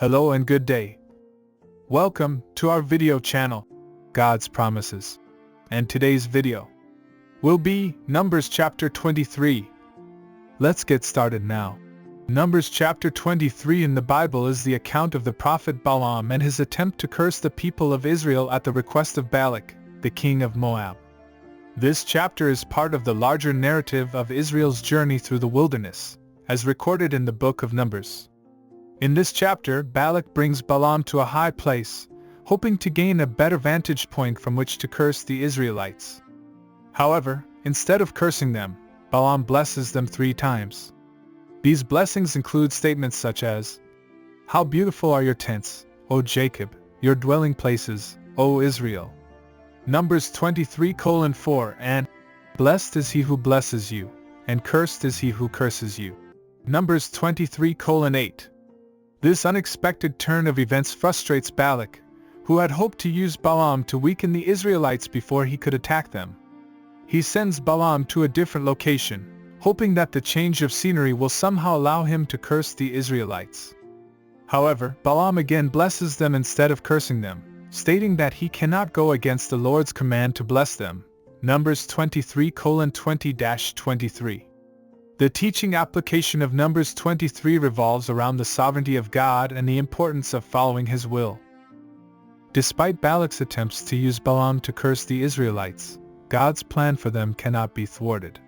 Hello and good day. Welcome to our video channel, God's Promises. And today's video will be Numbers chapter 23. Let's get started now. Numbers chapter 23 in the Bible is the account of the prophet Balaam and his attempt to curse the people of Israel at the request of Balak, the king of Moab. This chapter is part of the larger narrative of Israel's journey through the wilderness, as recorded in the book of Numbers. In this chapter, Balak brings Balaam to a high place, hoping to gain a better vantage point from which to curse the Israelites. However, instead of cursing them, Balaam blesses them 3 times. These blessings include statements such as, "How beautiful are your tents, O Jacob, your dwelling places, O Israel." Numbers 23:4 and, "Blessed is he who blesses you, and cursed is he who curses you." Numbers 23:8. This unexpected turn of events frustrates Balak, who had hoped to use Balaam to weaken the Israelites before he could attack them. He sends Balaam to a different location, hoping that the change of scenery will somehow allow him to curse the Israelites. However, Balaam again blesses them instead of cursing them, stating that he cannot go against the Lord's command to bless them. Numbers 23:20-23. The teaching application of Numbers 23 revolves around the sovereignty of God and the importance of following His will. Despite Balak's attempts to use Balaam to curse the Israelites, God's plan for them cannot be thwarted.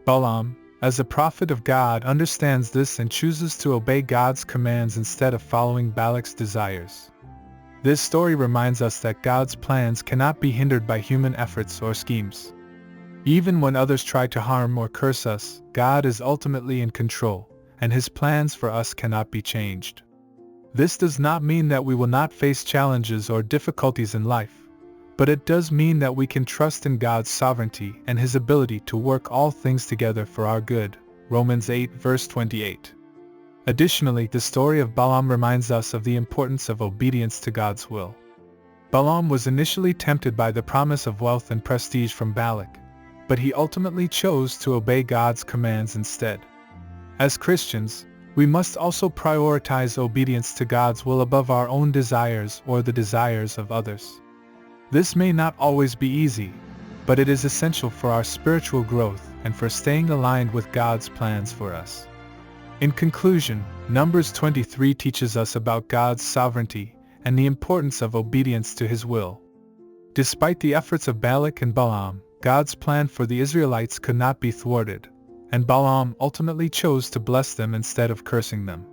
Balaam, as a prophet of God, understands this and chooses to obey God's commands instead of following Balak's desires. This story reminds us that God's plans cannot be hindered by human efforts or schemes. Even when others try to harm or curse us, God is ultimately in control, and His plans for us cannot be changed. This does not mean that we will not face challenges or difficulties in life, but it does mean that we can trust in God's sovereignty and His ability to work all things together for our good. Romans 8:28. Additionally, the story of Balaam reminds us of the importance of obedience to God's will. Balaam was initially tempted by the promise of wealth and prestige from Balak, but he ultimately chose to obey God's commands instead. As Christians, we must also prioritize obedience to God's will above our own desires or the desires of others. This may not always be easy, but it is essential for our spiritual growth and for staying aligned with God's plans for us. In conclusion, Numbers 23 teaches us about God's sovereignty and the importance of obedience to His will. Despite the efforts of Balak and Balaam, God's plan for the Israelites could not be thwarted, and Balaam ultimately chose to bless them instead of cursing them.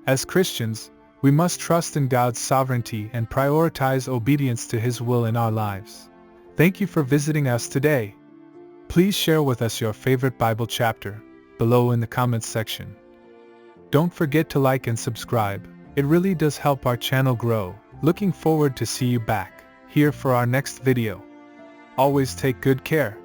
As Christians, we must trust in God's sovereignty and prioritize obedience to His will in our lives. Thank you for visiting us today. Please share with us your favorite Bible chapter below in the comments section. Don't forget to like and subscribe. It really does help our channel grow. Looking forward to see you back here for our next video. Always take good care.